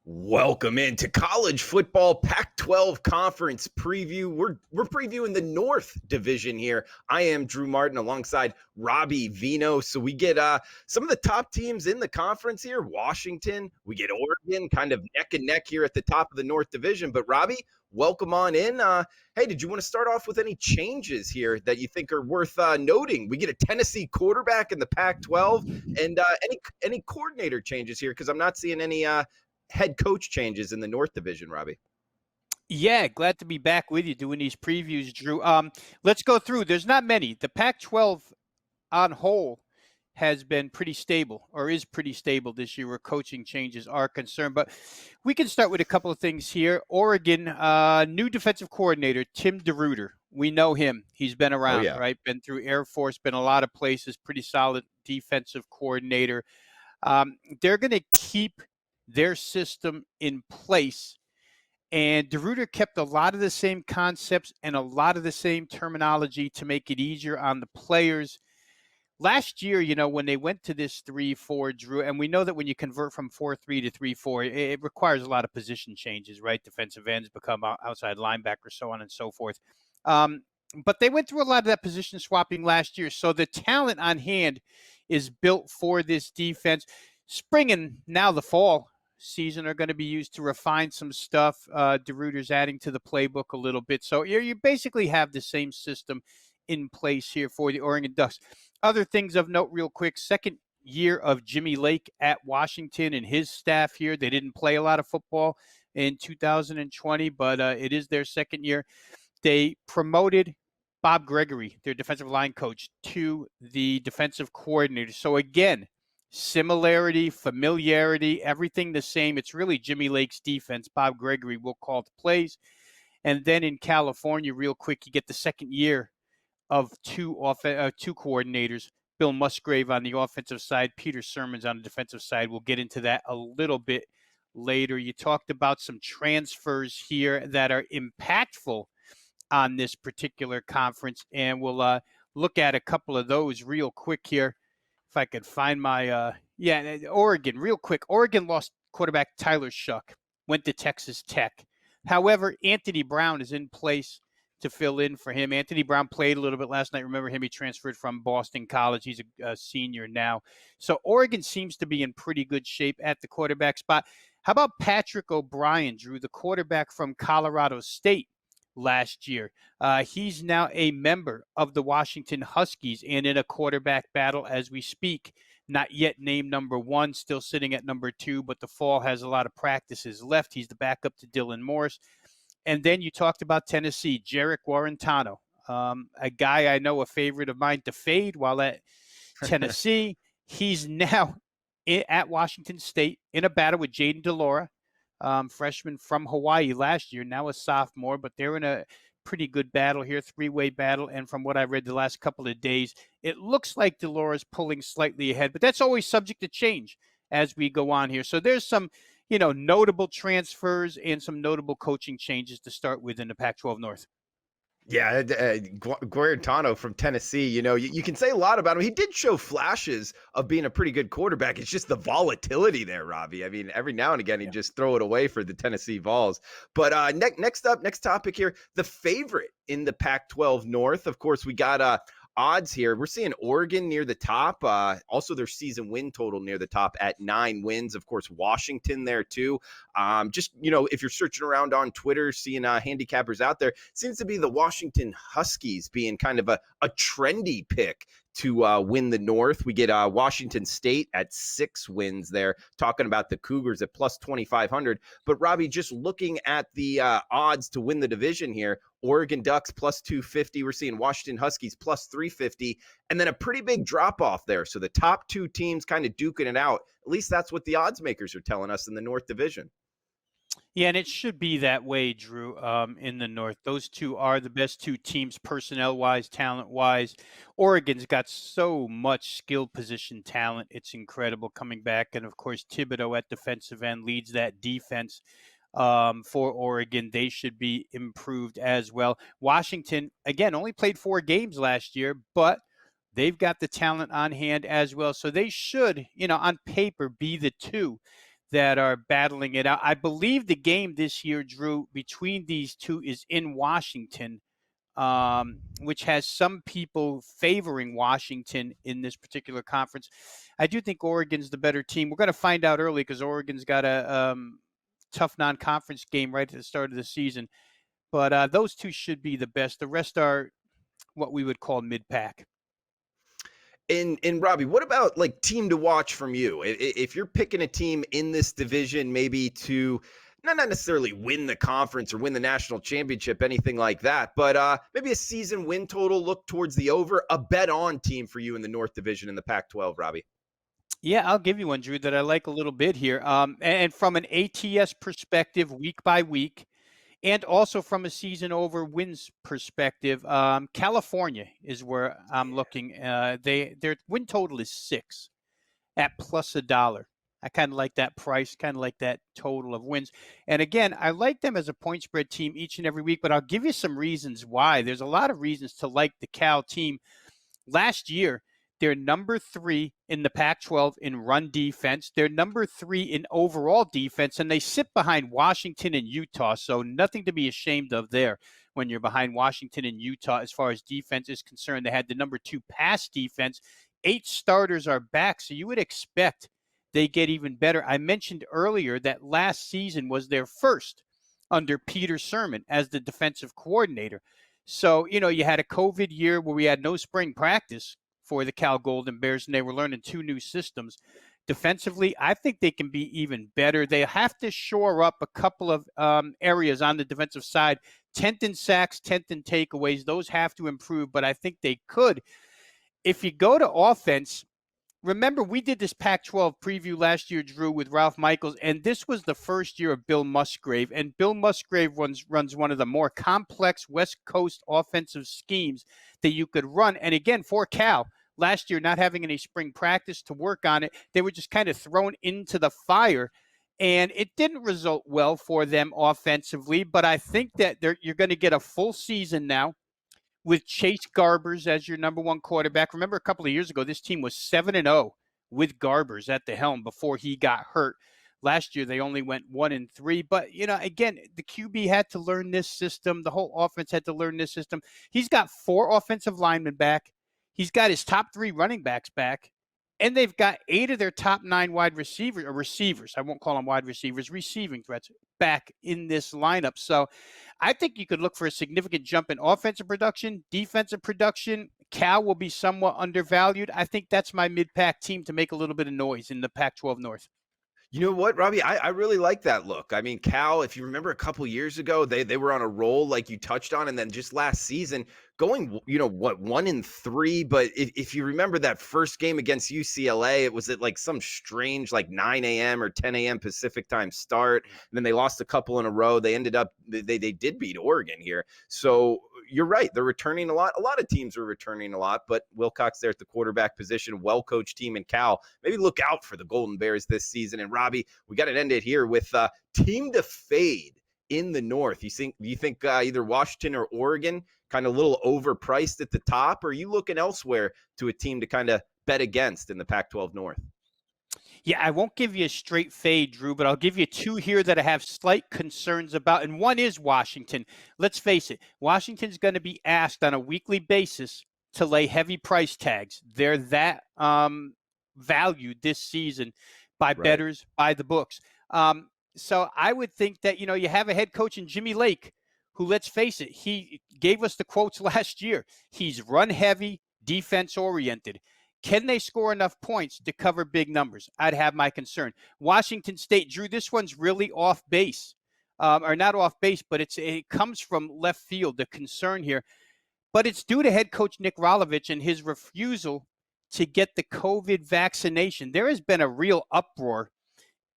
Welcome into college football Pac-12 conference preview. We're previewing the North Division here. I am Drew Martin alongside Robbie Veno. So we get some of the top teams in the conference here. Washington, we get Oregon, kind of neck and neck here at the top of the North Division. But Robbie, welcome on in. Hey, did you want to start off with any changes here that you think are worth noting? We get a Tennessee quarterback in the Pac-12, and any coordinator changes here because I'm not seeing any head coach changes in the North Division, Robbie. Yeah, glad to be back with you doing these previews, Drew. Let's go through. There's not many. The Pac-12 on whole has been pretty stable, or is pretty stable this year where coaching changes are concerned. But we can start with a couple of things here. Oregon, new defensive coordinator, Tim DeRuyter. We know him. He's been around, right? Been through Air Force, been a lot of places, pretty solid defensive coordinator. They're going to keep their system in place. And DeRuyter kept a lot of the same concepts and a lot of the same terminology to make it easier on the players. Last year, when they went to this 3-4, Drew, and we know that when you convert from 4-3 to 3-4, it requires a lot of position changes, right? Defensive ends become outside linebackers, so on and so forth. But they went through a lot of that position swapping last year. So the talent on hand is built for this defense. Spring and now the fall season are going to be used to refine some stuff. DeRuyter's adding to the playbook a little bit. So you basically have the same system in place here for the Oregon Ducks. Other things of note real quick, second year of Jimmy Lake at Washington and his staff here. They didn't play a lot of football in 2020, but it is their second year. They promoted Bob Gregory, their defensive line coach, to the defensive coordinator. So again, similarity, familiarity, everything the same. It's really Jimmy Lake's defense. Bob Gregory will call the plays. And then in California, real quick, you get the second year of two coordinators. Bill Musgrave on the offensive side, Peter Sermons on the defensive side. We'll get into that a little bit later. You talked about some transfers here that are impactful on this particular conference, and we'll look at a couple of those real quick here. If I could find my, Oregon, real quick. Oregon lost quarterback Tyler Shuck, went to Texas Tech. However, Anthony Brown is in place to fill in for him. Anthony Brown played a little bit last night. Remember him? He transferred from Boston College. He's a senior now. So Oregon seems to be in pretty good shape at the quarterback spot. How about Patrick O'Brien, Drew, the quarterback from Colorado State last year? He's now a member of the Washington Huskies and in a quarterback battle as we speak. Not yet named number one, still sitting at number two, but the fall has a lot of practices left. He's the backup to Dylan Morris. And then you talked about Tennessee, Jarek Guarantano, a guy I know, a favorite of mine to fade while at Tennessee. He's now at Washington State in a battle with Jaden DeLora. Freshman from Hawaii last year, now a sophomore, but they're in a pretty good battle here, three-way battle. And from what I read the last couple of days, it looks like DeLora's pulling slightly ahead, but that's always subject to change as we go on here. So there's some, notable transfers and some notable coaching changes to start with in the Pac-12 North. Yeah, Guarantano from Tennessee, you can say a lot about him. He did show flashes of being a pretty good quarterback. It's just the volatility there, Robbie. I mean, every now and again, he'd just throw it away for the Tennessee Vols. But next topic here, the favorite in the Pac-12 North. Of course, we got odds here. We're seeing Oregon near the top. Also, their season win total near the top at 9 wins. Of course, Washington there too. If you're searching around on Twitter, seeing handicappers out there, seems to be the Washington Huskies being kind of a trendy pick to win the North. We get Washington State at 6 wins there, talking about the Cougars at plus 2,500. But Robbie, just looking at the odds to win the division here, Oregon Ducks plus 250. We're seeing Washington Huskies plus 350, and then a pretty big drop off there. So the top two teams kind of duking it out. At least that's what the odds makers are telling us in the North Division. Yeah, and it should be that way, Drew, in the North. Those two are the best two teams personnel-wise, talent-wise. Oregon's got so much skilled position talent. It's incredible coming back. And, of course, Thibodeau at defensive end leads that defense for Oregon. They should be improved as well. Washington, again, only played 4 games last year, but they've got the talent on hand as well. So they should, on paper, be the two that are battling it out. I believe the game this year, Drew, between these two is in Washington, which has some people favoring Washington in this particular conference. I do think Oregon's the better team. We're going to find out early because Oregon's got a tough non-conference game right at the start of the season. But those two should be the best. The rest are what we would call mid-pack. And Robbie, what about like team to watch from you? If you're picking a team in this division, maybe to not necessarily win the conference or win the national championship, anything like that, but maybe a season win total, look towards the over, a bet on team for you in the North Division in the Pac-12, Robbie. Yeah, I'll give you one, Drew, that I like a little bit here. And from an ATS perspective, week by week, and also from a season over wins perspective, California is where I'm looking. Their win total is 6 at plus $1. I kind of like that price, kind of like that total of wins. And again, I like them as a point spread team each and every week, but I'll give you some reasons why. There's a lot of reasons to like the Cal team. Last year, they're number 3 in the Pac-12 in run defense. They're number 3 in overall defense, and they sit behind Washington and Utah. So nothing to be ashamed of there when you're behind Washington and Utah as far as defense is concerned. They had the number 2 pass defense. 8 starters are back, so you would expect they get even better. I mentioned earlier that last season was their first under Peter Sirmon as the defensive coordinator. So, you had a COVID year where we had no spring practice for the Cal Golden Bears, and they were learning 2 new systems. Defensively, I think they can be even better. They have to shore up a couple of areas on the defensive side. 10th in sacks, 10th in takeaways. Those have to improve, but I think they could. If you go to offense, remember we did this Pac-12 preview last year, Drew, with Ralph Michaels, and this was the first year of Bill Musgrave. And Bill Musgrave runs one of the more complex West Coast offensive schemes that you could run. And again, for Cal, last year not having any spring practice to work on it, they were just kind of thrown into the fire. And it didn't result well for them offensively, but I think that you're going to get a full season now with Chase Garbers as your number 1 quarterback. Remember a couple of years ago, this team was 7-0 with Garbers at the helm before he got hurt. Last year, they only went 1-3. But, again, the QB had to learn this system. The whole offense had to learn this system. He's got 4 offensive linemen back. He's got his top 3 running backs back. And they've got 8 of their top 9 wide receivers, or receivers, I won't call them wide receivers, receiving threats back in this lineup. So I think you could look for a significant jump in offensive production, defensive production. Cal will be somewhat undervalued. I think that's my mid-pack team to make a little bit of noise in the Pac-12 North. You know what, Robbie? I really like that look. I mean, Cal, if you remember a couple years ago, they were on a roll like you touched on. And then just last season, going, 1-3. But if you remember that first game against UCLA, it was at like some strange like 9 a.m. or 10 a.m. Pacific time start. And then they lost a couple in a row. They ended up, they did beat Oregon here. So you're right. They're returning a lot. A lot of teams are returning a lot, but Wilcox there at the quarterback position, well-coached team in Cal. Maybe look out for the Golden Bears this season. And Robbie, we got to end it here with team to fade in the North. You think either Washington or Oregon kind of a little overpriced at the top, or are you looking elsewhere to a team to kind of bet against in the Pac-12 North? Yeah, I won't give you a straight fade, Drew, but I'll give you 2 here that I have slight concerns about. And one is Washington. Let's face it, Washington's going to be asked on a weekly basis to lay heavy price tags. They're that valued this season by bettors, by the books. So I would think that, you have a head coach in Jimmy Lake who, let's face it, he gave us the quotes last year. He's run heavy, defense oriented. Can they score enough points to cover big numbers? I'd have my concern. Washington State, Drew, this one's really off base, or not off base, but it comes from left field, the concern here. But it's due to head coach Nick Rolovich and his refusal to get the COVID vaccination. There has been a real uproar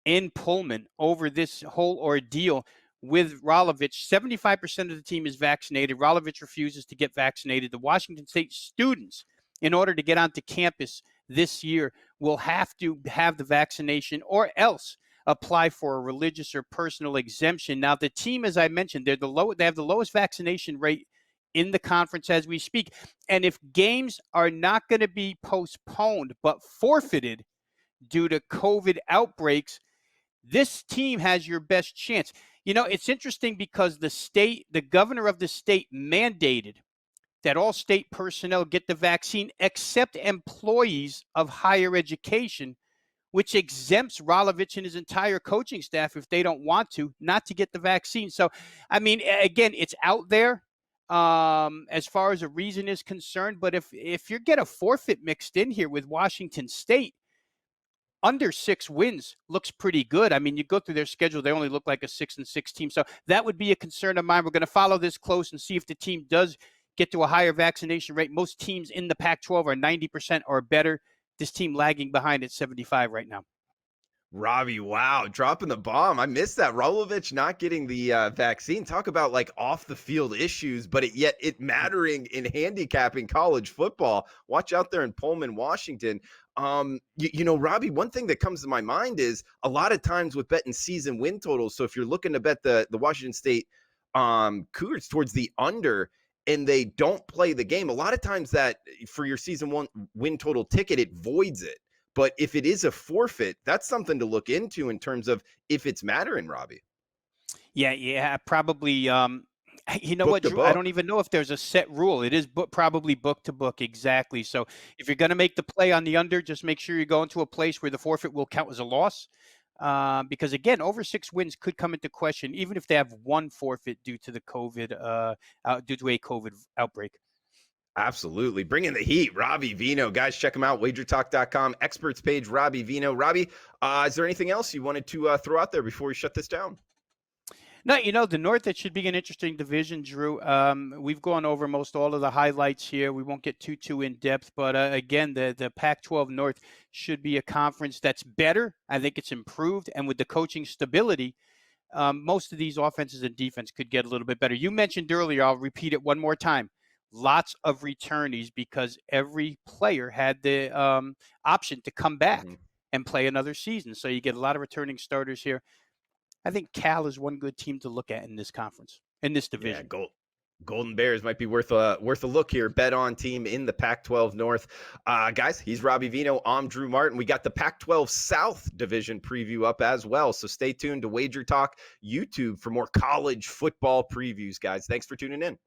in Pullman over this whole ordeal with Rolovich. 75% of the team is vaccinated. Rolovich refuses to get vaccinated. The Washington State students, in order to get onto campus this year, will have to have the vaccination or else apply for a religious or personal exemption. Now, the team, as I mentioned, they have the lowest vaccination rate in the conference as we speak. And if games are not going to be postponed but forfeited due to COVID outbreaks, this team has your best chance. It's interesting because the governor of the state mandated that all state personnel get the vaccine except employees of higher education, which exempts Rolovich and his entire coaching staff if they don't want to, not to get the vaccine. So, I mean, again, it's out there as far as a reason is concerned. But if you get a forfeit mixed in here with Washington State, under 6 wins looks pretty good. I mean, you go through their schedule, they only look like a 6-6 team. So that would be a concern of mine. We're going to follow this close and see if the team does get to a higher vaccination rate. Most teams in the Pac-12 are 90% or better. This team lagging behind at 75 right now. Robbie, wow, dropping the bomb. I missed that. Rolovich not getting the vaccine. Talk about like off the field issues, but yet it mattering in handicapping college football. Watch out there in Pullman, Washington. Robbie, one thing that comes to my mind is a lot of times with betting season win totals. So if you're looking to bet the Washington State Cougars towards the under and they don't play the game, a lot of times that for your season one win total ticket, it voids it. But if it is a forfeit, that's something to look into in terms of if it's mattering, Robbie. Yeah, probably. You know Book what, to Drew? I book. don't even know if there's a set rule. It is probably book to book, exactly. So if you're going to make the play on the under, just make sure you go into a place where the forfeit will count as a loss. Because again, over 6 wins could come into question, even if they have one forfeit due to the due to a COVID outbreak. Absolutely. Bringing the heat, Robbie Veno. Guys, check him out, wagertalk.com, experts page, Robbie Veno. Robbie, is there anything else you wanted to throw out there before we shut this down? No, the North, that should be an interesting division, Drew. We've gone over most all of the highlights here. We won't get too in depth, but again, the Pac-12 North should be a conference that's better. I think it's improved, and with the coaching stability, most of these offenses and defense could get a little bit better. You mentioned earlier, I'll repeat it one more time, lots of returnees because every player had the option to come back and play another season. So you get a lot of returning starters here. I think Cal is one good team to look at in this conference, in this division. Yeah, Golden Bears might be worth a look here. Bet on team in the Pac-12 North. Guys, he's Robbie Veno. I'm Drew Martin. We got the Pac-12 South division preview up as well. So stay tuned to Wager Talk YouTube for more college football previews, guys. Thanks for tuning in.